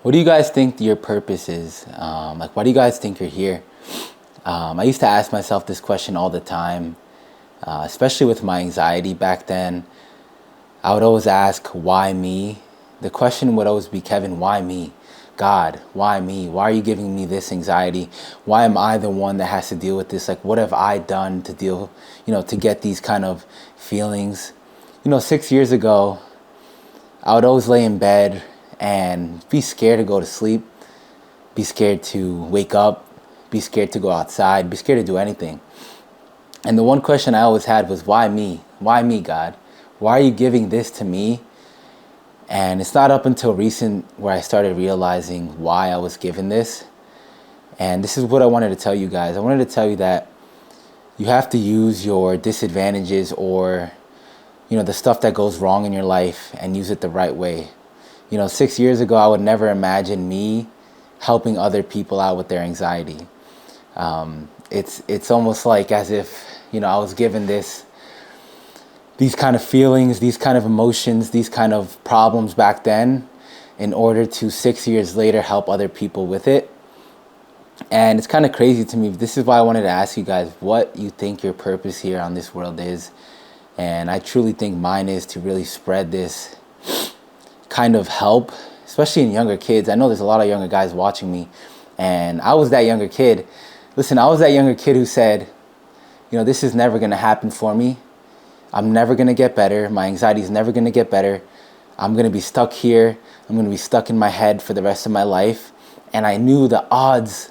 What do you guys think your purpose is? Like, why do you guys think you're here? I used to ask myself this question all the time, especially with my anxiety back then. I would always ask, why me? The question would always be, Kevin, why me? God, why me? Why are you giving me this anxiety? Why am I the one that has to deal with this? Like, what have I done to deal, to get these kind of feelings? 6 years ago, I would always lay in bed and be scared to go to sleep, be scared to wake up, be scared to go outside, be scared to do anything. And the one question I always had was, why me? Why me, God? Why are you giving this to me? And it's not up until recent where I started realizing why I was given this. And this is what I wanted to tell you guys. I wanted to tell you that you have to use your disadvantages or, the stuff that goes wrong in your life and use it the right way. 6 years ago, I would never imagine me helping other people out with their anxiety. It's almost like as if, I was given these kind of feelings, these kind of emotions, these kind of problems back then in order to 6 years later help other people with it. And it's kind of crazy to me. This is why I wanted to ask you guys what you think your purpose here on this world is. And I truly think mine is to really spread this kind of help, especially in younger kids. I know there's a lot of younger guys watching me, and I was that younger kid. Listen, I was that younger kid who said, this is never going to happen for me. I'm never going to get better. My anxiety is never going to get better. I'm going to be stuck here. I'm going to be stuck in my head for the rest of my life. And I knew the odds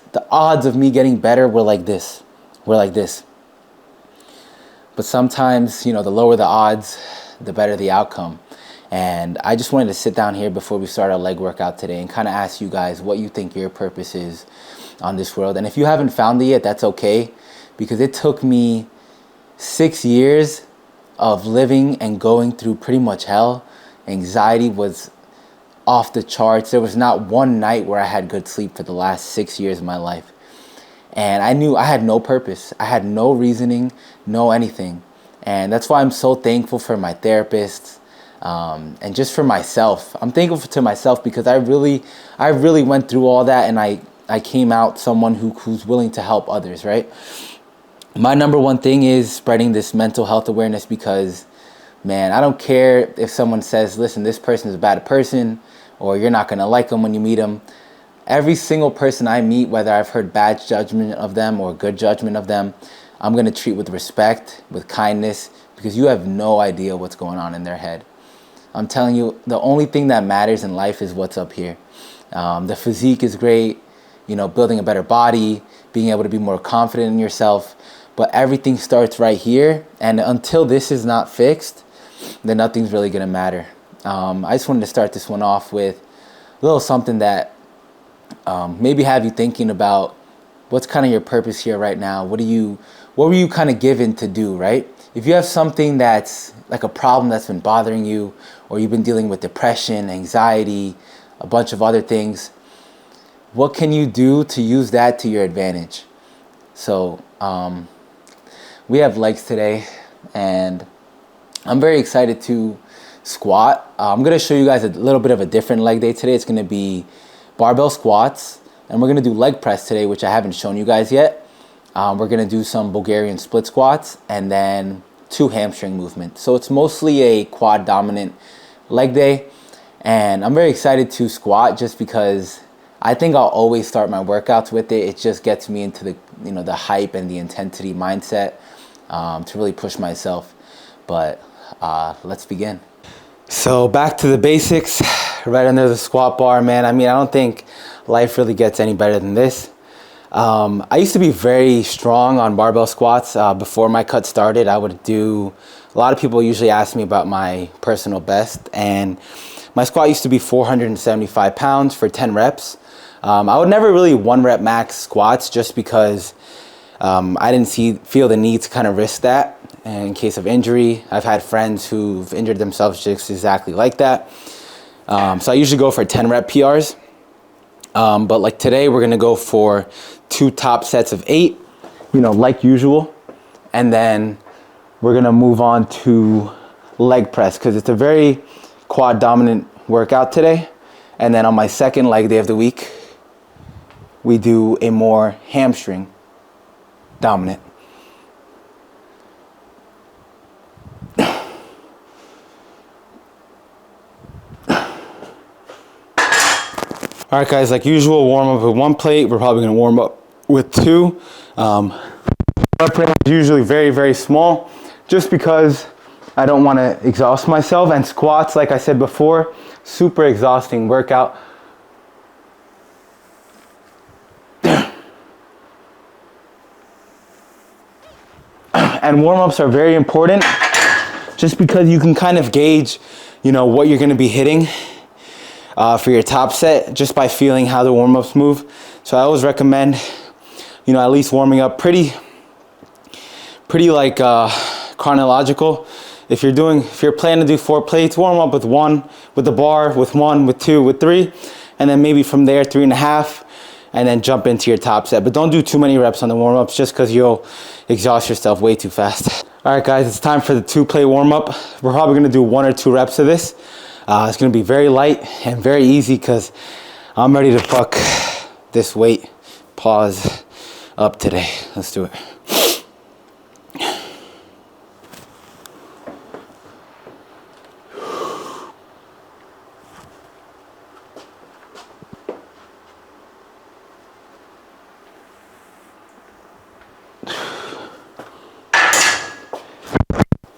of me getting better were like this. But sometimes, the lower the odds, the better the outcome. And I just wanted to sit down here before we start our leg workout today and kind of ask you guys what you think your purpose is on this world. And if you haven't found it yet, that's okay, because it took me 6 years of living and going through pretty much hell. Anxiety was off the charts. There was not one night where I had good sleep for the last 6 years of my life. And I knew I had no purpose. I had no reasoning, no anything. And that's why I'm so thankful for my therapists, and just for myself. I'm thankful to myself because I really went through all that, and I came out someone who's willing to help others, right? My number one thing is spreading this mental health awareness because, man, I don't care if someone says, listen, this person is a bad person, or you're not going to like them when you meet them. Every single person I meet, whether I've heard bad judgment of them or good judgment of them, I'm going to treat with respect, with kindness, because you have no idea what's going on in their head. I'm telling you, the only thing that matters in life is what's up here. The physique is great, building a better body, being able to be more confident in yourself, but everything starts right here. And until this is not fixed, then nothing's really going to matter. I just wanted to start this one off with a little something that maybe have you thinking about what's kind of your purpose here right now. What were you kind of given to do, right? If you have something that's like a problem that's been bothering you, or you've been dealing with depression, anxiety, a bunch of other things, what can you do to use that to your advantage? So we have legs today, and I'm very excited to squat. I'm going to show you guys a little bit of a different leg day today. It's going to be barbell squats, and we're going to do leg press today, which I haven't shown you guys yet. We're going to do some Bulgarian split squats and then 2 hamstring movements. So it's mostly a quad dominant leg day, and I'm very excited to squat just because I think I'll always start my workouts with it. It just gets me into the hype and the intensity mindset to really push myself. But let's begin. So back to the basics, right under the squat bar, man. I mean, I don't think life really gets any better than this. I used to be very strong on barbell squats. Before my cut started, a lot of people usually ask me about my personal best, and my squat used to be 475 pounds for 10 reps. I would never really 1 rep max squats just because I didn't feel the need to kind of risk that in case of injury. I've had friends who've injured themselves just exactly like that. So I usually go for 10 rep PRs. But like today, we're going to go for 2 top sets of 8, like usual. And then we're going to move on to leg press because it's a very quad dominant workout today. And then on my second leg day of the week, we do a more hamstring dominant. All right, guys, like usual, warm up with 1 plate. We're probably gonna warm up with 2. Our plate is usually very, very small, just because I don't wanna exhaust myself. And squats, like I said before, super exhausting workout. And warm-ups are very important, just because you can kind of gauge, you know, what you're gonna be hitting for your top set just by feeling how the warm-ups move. So I always recommend, you know, at least warming up pretty like chronological. If you're planning to do 4 plates, warm up with 1 with the bar, with 1, with 2, with 3, and then maybe from there 3.5, and then jump into your top set. But don't do too many reps on the warm-ups, just because you'll exhaust yourself way too fast. All right, guys, it's time for the 2-plate warm-up. We're probably gonna do 1 or 2 reps of this. It's gonna be very light and very easy, because I'm ready to fuck this weight pause up today. Let's do it.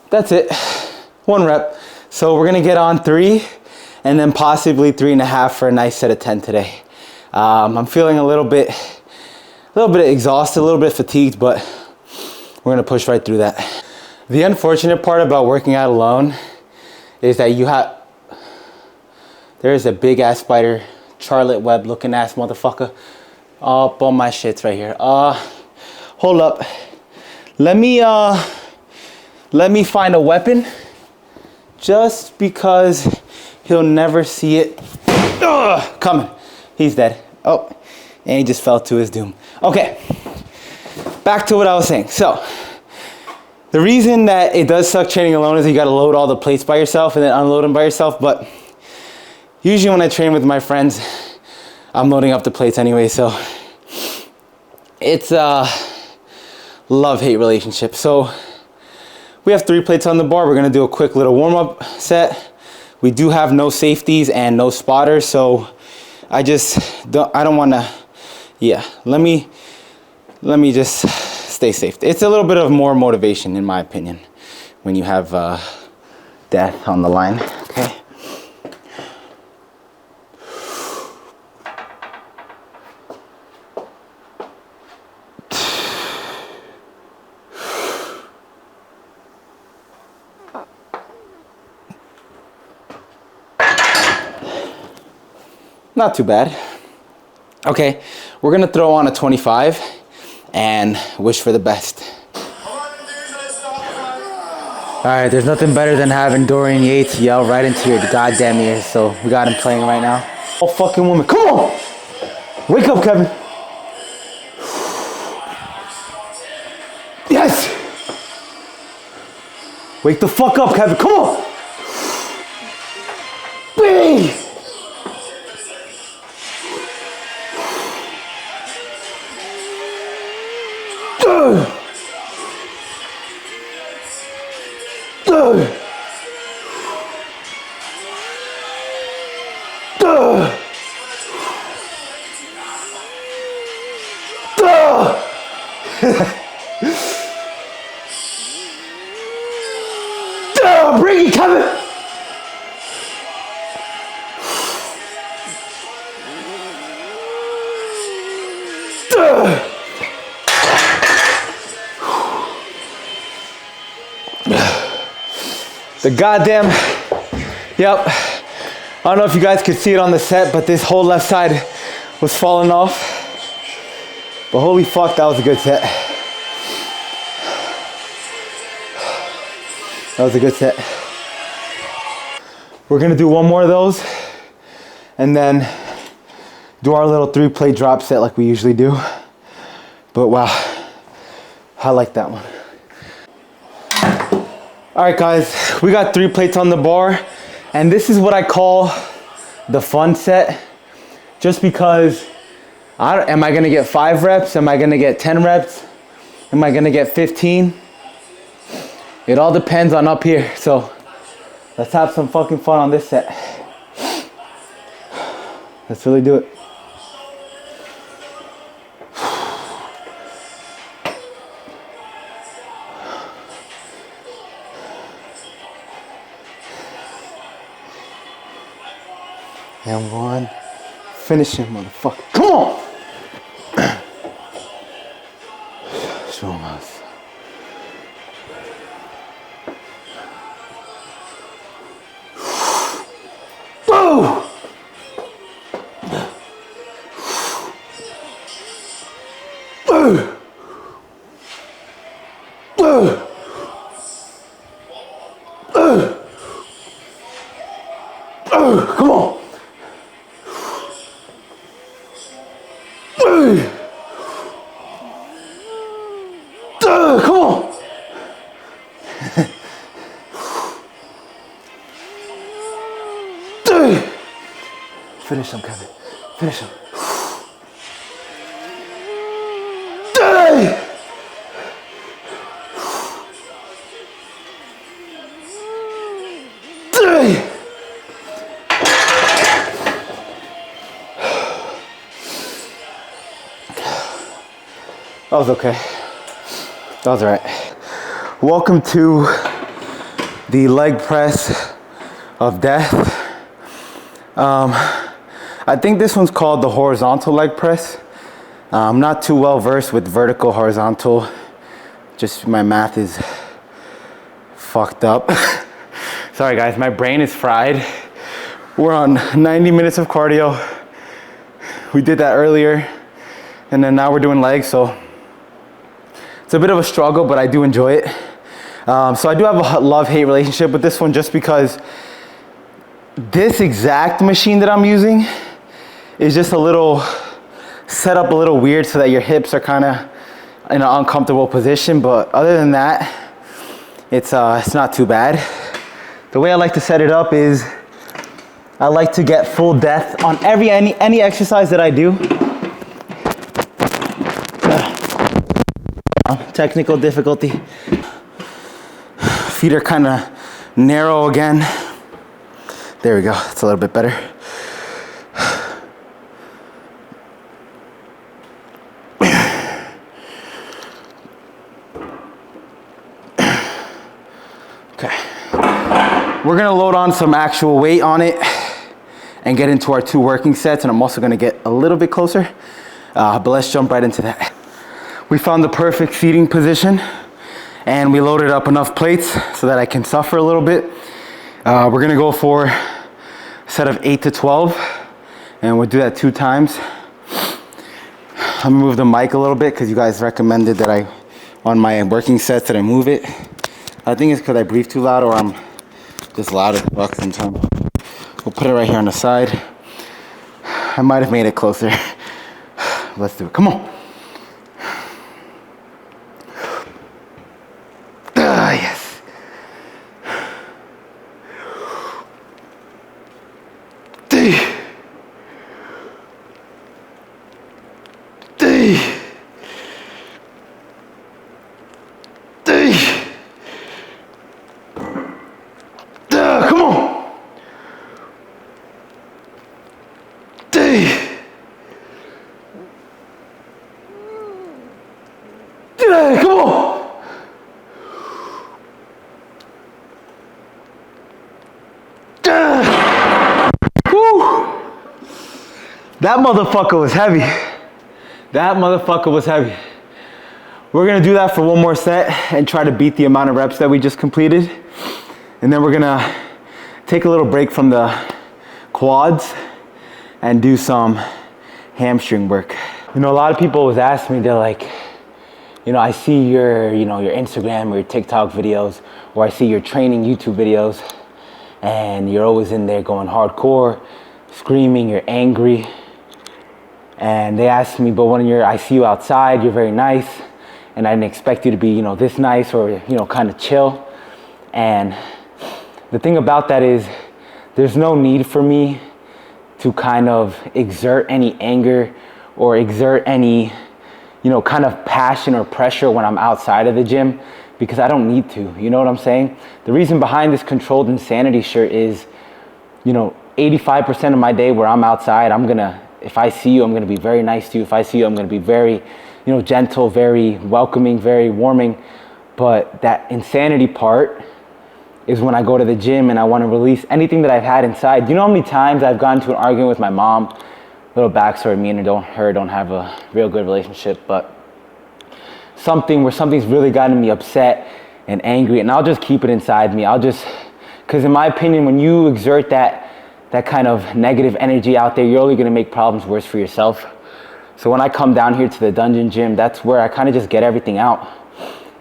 That's it, 1 rep. So we're gonna get on 3 and then possibly 3.5 for a nice set of 10 today. I'm feeling a little bit exhausted, a little bit fatigued, but we're gonna push right through that. The unfortunate part about working out alone is that there's a big ass spider, Charlotte Web looking ass motherfucker up on my shits right here. Hold up. Let me find a weapon, just because he'll never see it coming. He's dead. Oh, and he just fell to his doom. Okay, back to what I was saying. So, the reason that it does suck training alone is you gotta load all the plates by yourself and then unload them by yourself. But usually when I train with my friends, I'm loading up the plates anyway. So, it's a love-hate relationship. So, we have 3 plates on the bar. We're gonna do a quick little warm-up set. We do have no safeties and no spotters, so I don't wanna, yeah, let me just stay safe. It's a little bit of more motivation, in my opinion, when you have death on the line, okay? Not too bad. Okay, we're gonna throw on a 25 and wish for the best. All right, there's nothing better than having Dorian Yates yell right into your goddamn ears, so we got him playing right now. Oh, fucking woman, come on! Wake up, Kevin. Yes! Wake the fuck up, Kevin, come on! Bang! Bring it, Kevin! The goddamn, yep. I don't know if you guys could see it on the set, but this whole left side was falling off. But holy fuck, that was a good set. That was a good set. We're gonna do 1 more of those and then do our little 3-plate drop set like we usually do. But wow, I like that one. All right, guys, we got 3 plates on the bar, and this is what I call the fun set, just because am I gonna get 5 reps? Am I gonna get 10 reps? Am I gonna get 15? It all depends on up here. So let's have some fucking fun on this set. Let's really do it. And 1. Finish him, motherfucker. Come on! Show him us. Whoa! Come on! Come on! Finish him, Kevin. Finish him. That was okay. That was all right. Welcome to the leg press of death. I think this one's called the horizontal leg press. I'm not too well versed with vertical, horizontal. Just my math is fucked up. Sorry guys, my brain is fried. We're on 90 minutes of cardio. We did that earlier, and then now we're doing legs, so it's a bit of a struggle, but I do enjoy it. So I do have a love-hate relationship with this one, just because this exact machine that I'm using is just a little set up a little weird so that your hips are kind of in an uncomfortable position. But other than that, it's not too bad. The way I like to set it up is I like to get full depth on any exercise that I do. Technical difficulty. Feet are kind of narrow again. There we go, it's a little bit better. Okay. We're gonna load on some actual weight on it and get into our 2 working sets, and I'm also gonna get a little bit closer, but let's jump right into that. We found the perfect seating position, and we loaded up enough plates so that I can suffer a little bit. We're gonna go for a set of 8 to 12, and we'll do that 2 times. Let me move the mic a little bit because you guys recommended that on my working sets that I move it. I think it's because I breathe too loud, or I'm just loud as fuck sometimes. We'll put it right here on the side. I might have made it closer. Let's do it, come on. Yes. D. Come on. D. Come on. That motherfucker was heavy. That motherfucker was heavy. We're gonna do that for 1 more set and try to beat the amount of reps that we just completed. And then we're gonna take a little break from the quads and do some hamstring work. You know, a lot of people always ask me, they're like, you know, I see your Instagram or your TikTok videos, or I see your training YouTube videos, and you're always in there going hardcore, screaming, you're angry. And they asked me, but I see you outside, you're very nice, and I didn't expect you to be, this nice or, kind of chill. And the thing about that is there's no need for me to kind of exert any anger or exert any, you know, kind of passion or pressure when I'm outside of the gym, because I don't need to, you know what I'm saying? The reason behind this Controlled Insanity shirt is, you know, 85% of my day where I'm outside, if I see you, I'm gonna be very nice to you. If I see you, I'm gonna be very, you know, gentle, very welcoming, very warming. But that insanity part is when I go to the gym and I wanna release anything that I've had inside. Do you know how many times I've gotten to an argument with my mom? Little backstory, me and her don't have a real good relationship, but something's really gotten me upset and angry, and I'll just keep it inside me. Because in my opinion, when you exert that kind of negative energy out there, you're only gonna make problems worse for yourself. So when I come down here to the Dungeon Gym, that's where I kind of just get everything out.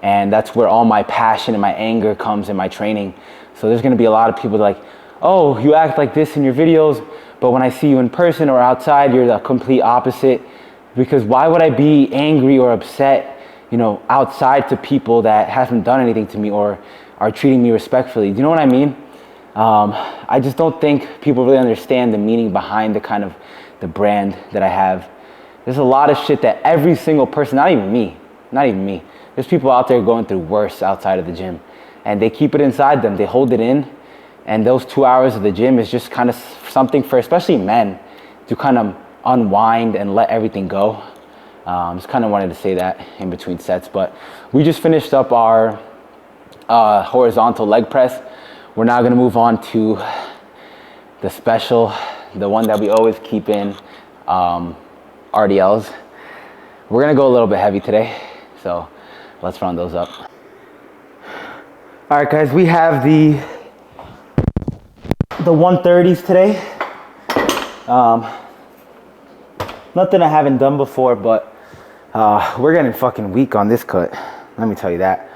And that's where all my passion and my anger comes in my training. So there's gonna be a lot of people like, oh, you act like this in your videos, but when I see you in person or outside, you're the complete opposite. Because why would I be angry or upset, you know, outside to people that haven't done anything to me or are treating me respectfully? Do you know what I mean? I just don't think people really understand the meaning behind the brand that I have. There's a lot of shit that every single person, not even me, there's people out there going through worse outside of the gym, and they keep it inside them, they hold it in, and those 2 hours of the gym is just kind of something for especially men to kind of unwind and let everything go. Just kind of wanted to say that in between sets, but we just finished up our horizontal leg press. We're now gonna move on to the special, the one that we always keep in, RDLs. We're gonna go a little bit heavy today, so let's round those up. All right, guys, we have the 130s today. Nothing I haven't done before, but we're getting fucking weak on this cut. Let me tell you that.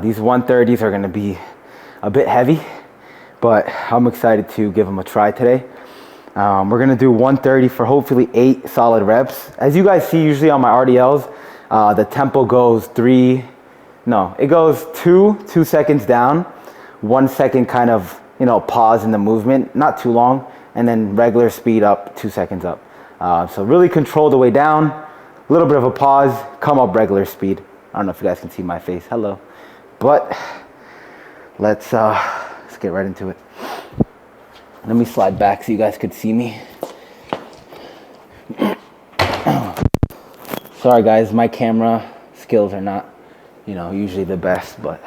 These 130s are gonna be a bit heavy, but I'm excited to give them a try today. We're gonna do 130 for hopefully 8 solid reps. As you guys see usually on my RDLs, the tempo goes it goes 2 seconds down, 1 second kind of, you know, pause in the movement, not too long, and then regular speed up, 2 seconds up. So really control the way down, a little bit of a pause, come up regular speed. I don't know if you guys can see my face, hello. But let's get right into it. Let me slide back so you guys could see me. Sorry guys, my camera skills are not, you know, usually the best, but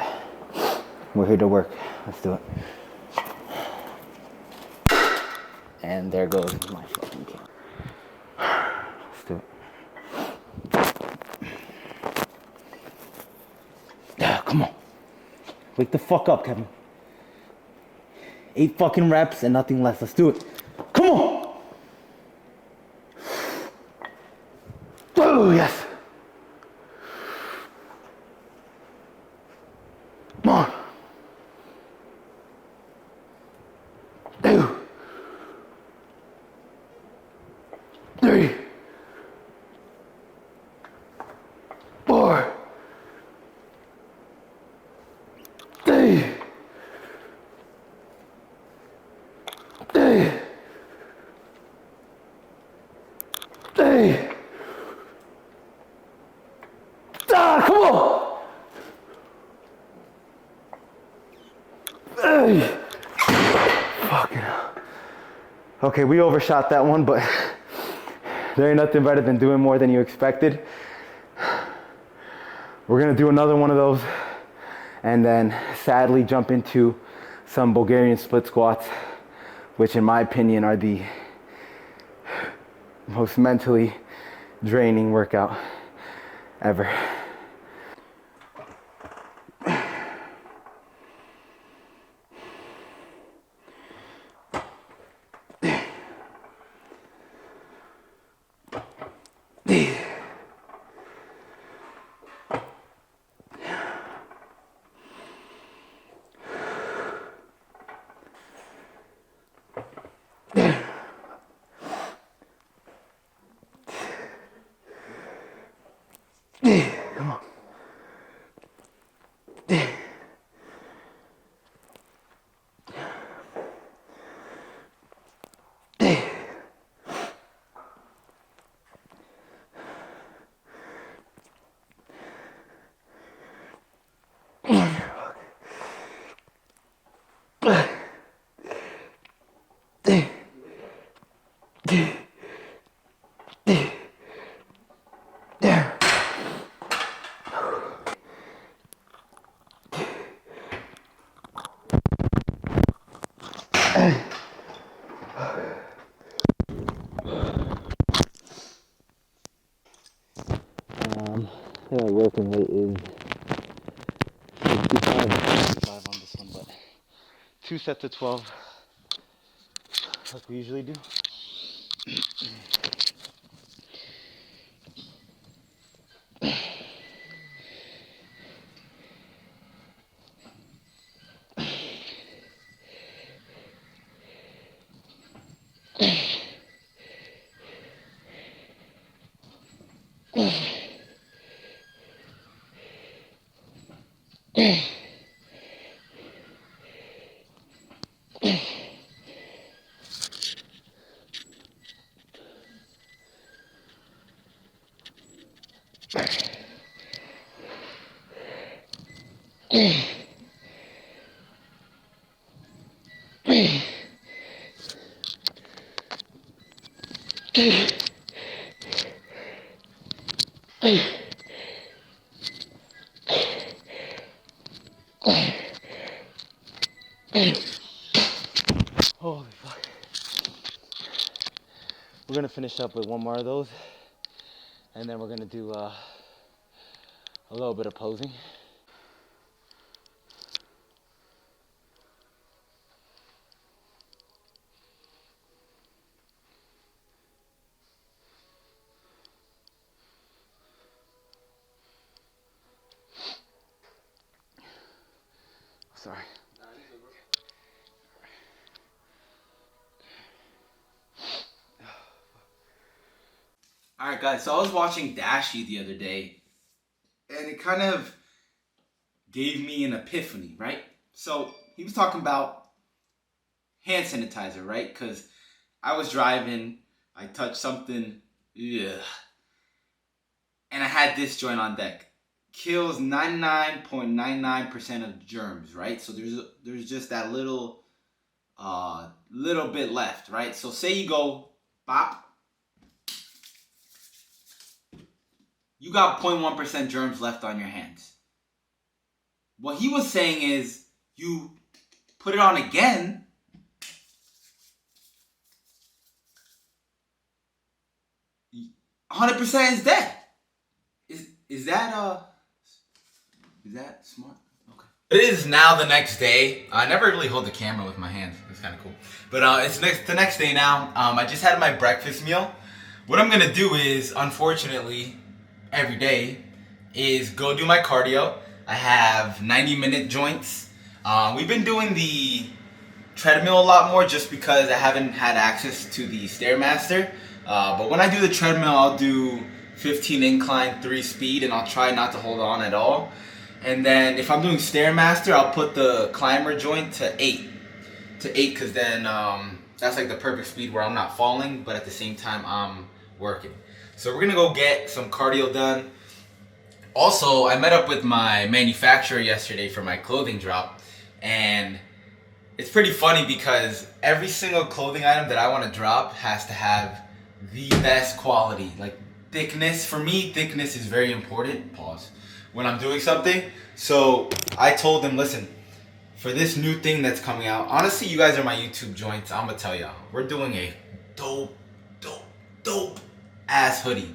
we're here to work. Let's do it. And there goes my fucking camera. Let's do it. Yeah, come on. Wake the fuck up, Kevin. 8 fucking reps and nothing less. Let's do it. Come on. Oh, yes. Come on. 2, 3, 4, 3. Come on! Fucking hell. Okay, we overshot that one, but there ain't nothing better than doing more than you expected. We're gonna do another one of those and then sadly jump into some Bulgarian split squats, which in my opinion are the most mentally draining workout ever. Come on. Yeah, working weight is 65 on this one, but 2 sets of 12, like we usually do. Holy fuck. We're gonna finish up with one more of those, and then we're gonna do a little bit of posing. Sorry. Alright guys, so I was watching Dashi the other day, and it kind of gave me an epiphany, right? So he was talking about hand sanitizer, right? Because I was driving, I touched something, ugh, and I had this joint on deck. Kills 99.99% of germs, right? So there's just that little bit left, right? So say you go bop, you got 0.1% germs left on your hands. What he was saying is you put it on again, %100% is dead. Is that smart? Okay. It is now the next day. I never really hold the camera with my hands. It's kind of cool. But it's the next day now. I just had my breakfast meal. What I'm gonna do is, unfortunately, every day, is go do my cardio. I have 90-minute joints. We've been doing the treadmill a lot more just because I haven't had access to the Stairmaster. But when I do the treadmill, I'll do 15 incline, 3 speed, and I'll try not to hold on at all. And then if I'm doing Stairmaster, I'll put the climber joint to 8. Because then that's like the perfect speed where I'm not falling, but at the same time I'm working. So we're gonna go get some cardio done. Also, I met up with my manufacturer yesterday for my clothing drop, and it's pretty funny because every single clothing item that I want to drop has to have the best quality. Like thickness, for me, thickness is very important. Pause. When I'm doing something. So I told them, listen, for this new thing that's coming out, honestly, you guys are my YouTube joints. I'm gonna tell y'all, we're doing a dope ass hoodie.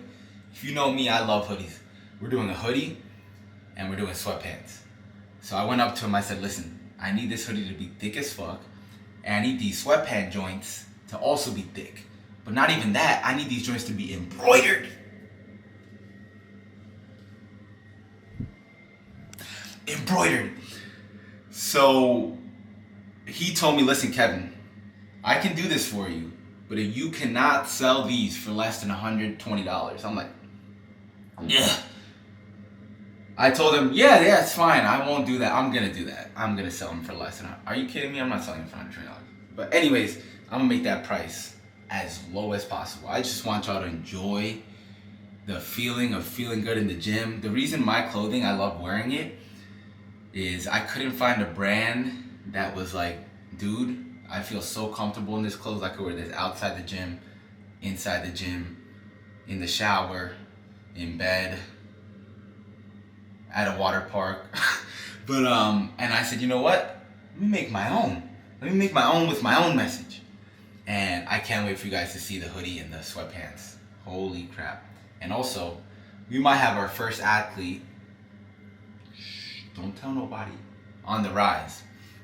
If you know me, I love hoodies. We're doing a hoodie and we're doing sweatpants. So I went up to him, I said, listen, I need this hoodie to be thick as fuck, and I need these sweatpant joints to also be thick. But not even that, I need these joints to be embroidered. So he told me, listen, Kevin, I can do this for you, but if you cannot sell these for less than $120, I'm like, yeah. I told him, yeah, it's fine. I won't do that. I'm going to do that. I'm going to sell them for less than, are you kidding me? I'm not selling them for $120. But anyways, I'm going to make that price as low as possible. I just want y'all to enjoy the feeling of feeling good in the gym. The reason my clothing, I love wearing it, is I couldn't find a brand that was like, dude, I feel so comfortable in this clothes. I could wear this outside the gym, inside the gym, in the shower, in bed, at a water park. But and I said, you know what? Let me make my own. Let me make my own with my own message. And I can't wait for you guys to see the hoodie and the sweatpants. Holy crap. And also, we might have our first athlete, don't tell nobody, on the rise.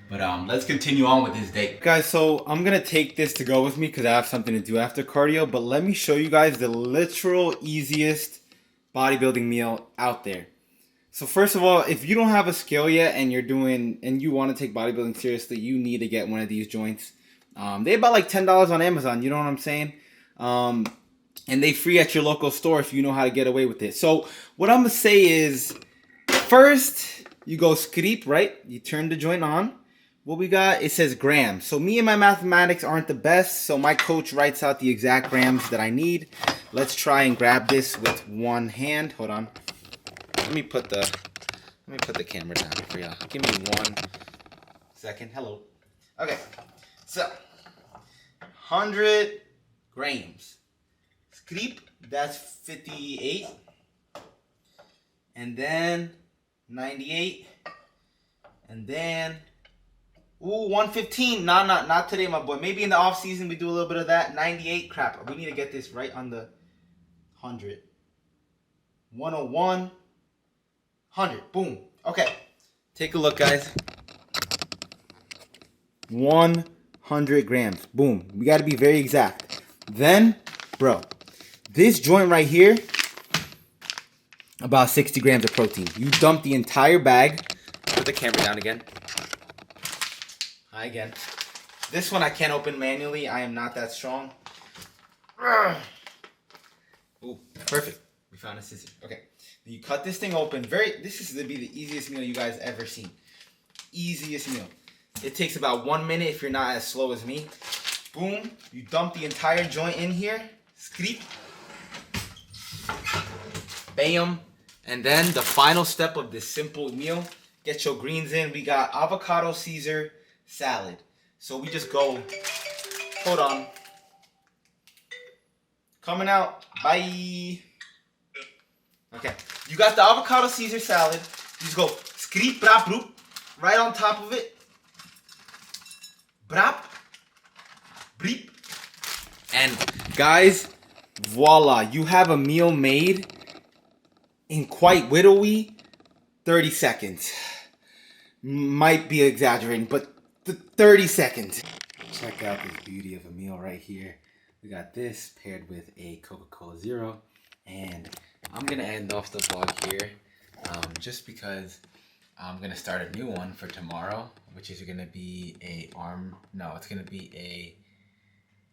But let's continue on with this day. Guys, so I'm going to take this to go with me because I have something to do after cardio. But let me show you guys the literal easiest bodybuilding meal out there. So first of all, if you don't have a scale yet and you want to take bodybuilding seriously, you need to get one of these joints. They're about like $10 on Amazon, you know what I'm saying? And they free at your local store if you know how to get away with it. So what I'm going to say is, first, you go Skrip, right? You turn the joint on. What we got, it says grams. So me and my mathematics aren't the best, so my coach writes out the exact grams that I need. Let's try and grab this with one hand. Hold on. Let me put the camera down for y'all. Give me 1 second. Hello. Okay. So 100 grams. Skrip, that's 58. And then 98. And then 115. Not today, my boy. Maybe in the off season we do a little bit of that. 98. Crap. We need to get this right on the 100. 101. 100. Boom. Okay. Take a look, guys. 100 grams. Boom. We got to be very exact. Then, bro, this joint right here, about 60 grams of protein. You dump the entire bag. Put the camera down again. Hi again. This one I can't open manually. I am not that strong. Ooh, perfect. We found a scissor. Okay. You cut this thing open. This is going to be the easiest meal you guys ever seen. Easiest meal. It takes about 1 minute if you're not as slow as me. Boom. You dump the entire joint in here. Skrip. Bam. And then the final step of this simple meal. Get your greens in. We got avocado Caesar salad. So we just go. Hold on. Coming out. Bye. Okay, you got the avocado Caesar salad. You just go Skrip, brap, broop, right on top of it. Brap, breep. And guys, voila, you have a meal made in quite widowy 30 seconds. Might be exaggerating, but 30 seconds. Check out this beauty of a meal right here. We got this paired with a Coca-Cola Zero. And I'm going to end off the vlog here just because I'm going to start a new one for tomorrow, which is going to be it's going to be a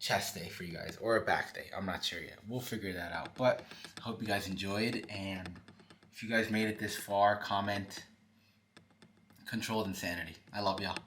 chest day for you guys, or a back day. I'm not sure yet. We'll figure that out. But I hope you guys enjoyed. And if you guys made it this far, comment Controlled Insanity. I love y'all.